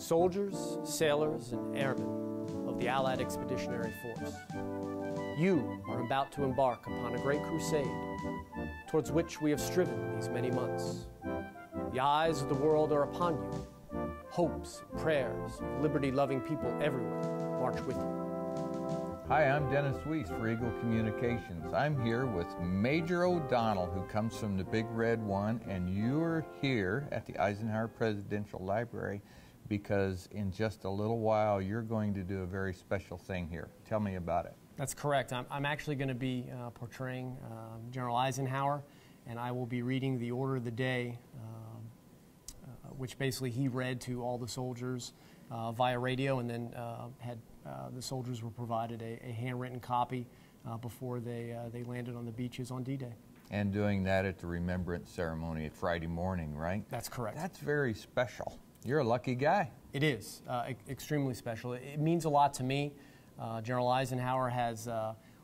soldiers, sailors, and airmen of the Allied Expeditionary Force, you are about to embark upon a great crusade towards which we have striven these many months. The eyes of the world are upon you. Hopes and prayers of liberty-loving people everywhere march with you. Hi, I'm Dennis Weiss for Eagle Communications. I'm here with Major O'Donnell, who comes from the Big Red One, and you're here at the Eisenhower Presidential Library because in just a little while you're going to do a very special thing here. Tell me about it. That's correct. I'm actually going to be portraying General Eisenhower, and I will be reading the Order of the Day, which basically he read to all the soldiers via radio, and then the soldiers were provided a handwritten copy before they landed on the beaches on D-Day. And doing that at the Remembrance Ceremony at Friday morning, right? That's correct. That's very special. You're a lucky guy. It is extremely special. It means a lot to me. General Eisenhower has,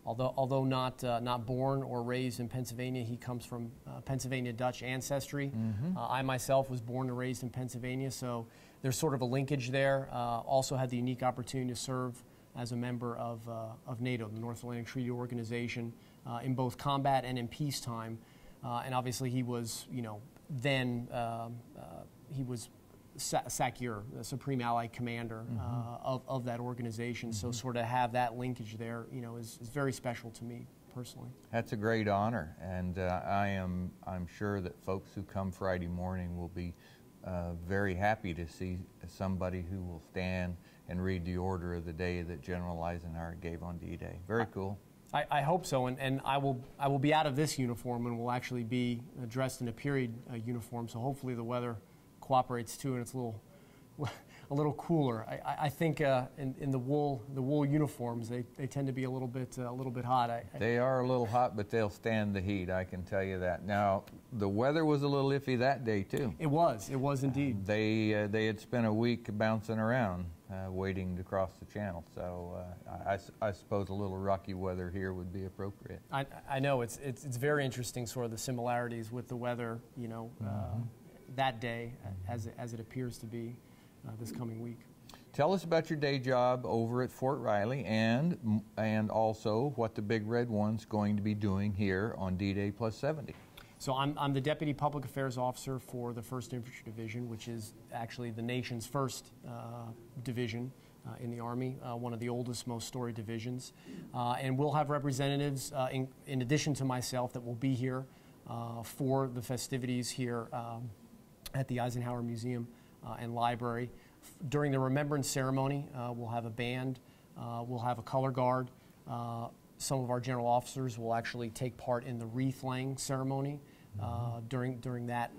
although not born or raised in Pennsylvania, he comes from Pennsylvania Dutch ancestry. I myself was born and raised in Pennsylvania, so there's sort of a linkage there. Also had the unique opportunity to serve as a member of NATO, the North Atlantic Treaty Organization, in both combat and in peacetime. And obviously he was, then he was SACEUR, the Supreme Allied Commander of that organization. So sort of have that linkage there, is very special to me personally. That's a great honor, and I'm sure that folks who come Friday morning will be very happy to see somebody who will stand and read the Order of the Day that General Eisenhower gave on D-Day. Very cool. I hope so, and I will be out of this uniform and will actually be dressed in a period uniform. So hopefully the weather cooperates too, and it's a little cooler. I think in the wool uniforms they tend to be a little bit hot. They are a little hot, but they'll stand the heat. I can tell you that. Now the weather was a little iffy that day too. It was indeed. They had spent a week bouncing around, waiting to cross the channel. So I suppose a little rocky weather here would be appropriate. I know it's very interesting, sort of the similarities with the weather, that day as it appears to be this coming week. Tell us about your day job over at Fort Riley, and also what the Big Red One's going to be doing here on D-Day plus 70. So I'm the Deputy Public Affairs Officer for the 1st Infantry Division, which is actually the nation's first division in the Army, one of the oldest, most storied divisions. And we'll have representatives, in addition to myself, that will be here for the festivities here at the Eisenhower Museum and Library. During the Remembrance Ceremony, we'll have a band, we'll have a color guard. Some of our general officers will actually take part in the wreath-laying ceremony during that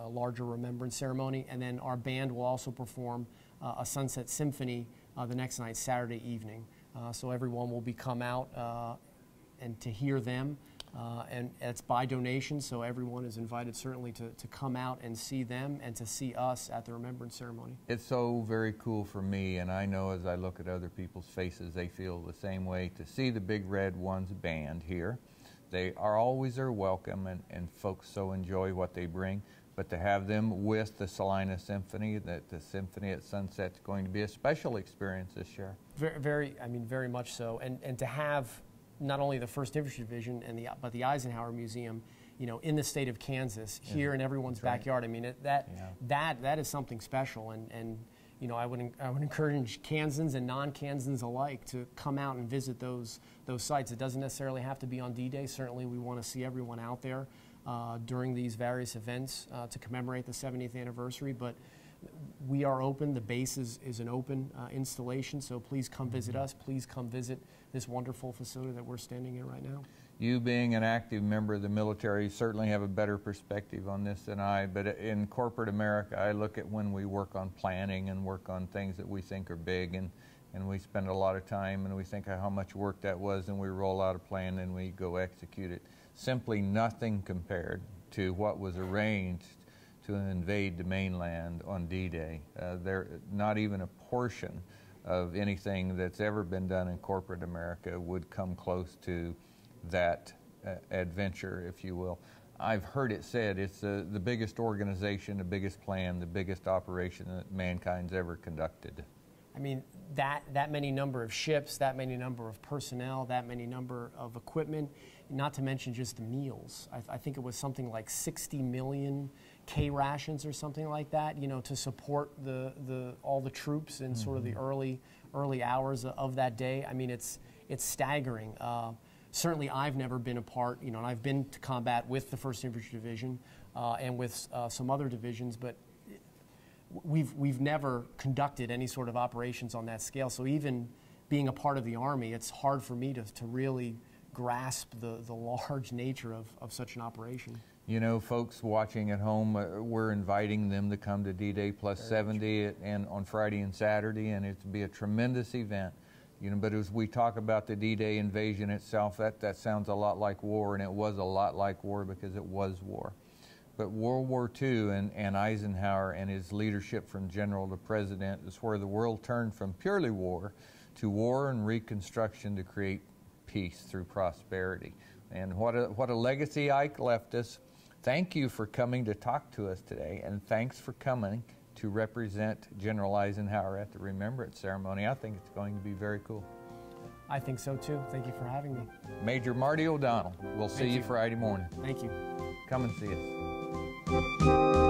larger Remembrance Ceremony. And then our band will also perform a Sunset Symphony the next night, Saturday evening. So everyone will come out and to hear them. And it's by donation, so everyone is invited certainly to come out and see them and to see us at the Remembrance Ceremony. It's so very cool for me, and I know as I look at other people's faces, they feel the same way. To see the Big Red One's band here, they are always welcome, and folks so enjoy what they bring. But to have them with the Salina Symphony, that the Symphony at Sunset is going to be a special experience this year. Very much so, and to have not only the 1st Infantry Division but the Eisenhower Museum, in the state of Kansas, here in everyone's backyard. I mean, that is something special, and I would encourage Kansans and non-Kansans alike to come out and visit those sites. It doesn't necessarily have to be on D-Day. Certainly, we want to see everyone out there during these various events to commemorate the 70th anniversary. But we are open. The base is an open installation, so please come visit us. Please come visit this wonderful facility that we're standing in right now. You being an active member of the military certainly have a better perspective on this than I, but in corporate America, I look at when we work on planning and work on things that we think are big, and we spend a lot of time and we think of how much work that was, and we roll out a plan and we go execute it. Simply nothing compared to what was arranged to invade the mainland on D-Day. Not even a portion of anything that's ever been done in corporate America would come close to that adventure, if you will. I've heard it said it's the biggest organization, the biggest plan, the biggest operation that mankind's ever conducted. I mean, that many number of ships, that many number of personnel, that many number of equipment, not to mention just the meals. I think it was something like 60 million K rations or something like that, you know, to support all the troops in sort of the early hours of that day. I mean, it's staggering. Certainly, I've never been a part, you know, and I've been to combat with the 1st Infantry Division and with some other divisions, but we've never conducted any sort of operations on that scale. So even being a part of the Army, it's hard for me to really grasp the large nature of such an operation. You know, folks watching at home, we're inviting them to come to D-Day Plus 70 and on Friday and Saturday, and it'll be a tremendous event. You know, but as we talk about the D-Day invasion itself, that sounds a lot like war, and it was a lot like war because it was war. But World War II and Eisenhower and his leadership from general to president is where the world turned from purely war to war and reconstruction to create peace through prosperity. And what a legacy Ike left us. Thank you for coming to talk to us today, and thanks for coming to represent General Eisenhower at the Remembrance Ceremony. I think it's going to be very cool. I think so too. Thank you for having me. Major Marty O'Donnell. We'll see you Friday morning. Thank you. Come and see us.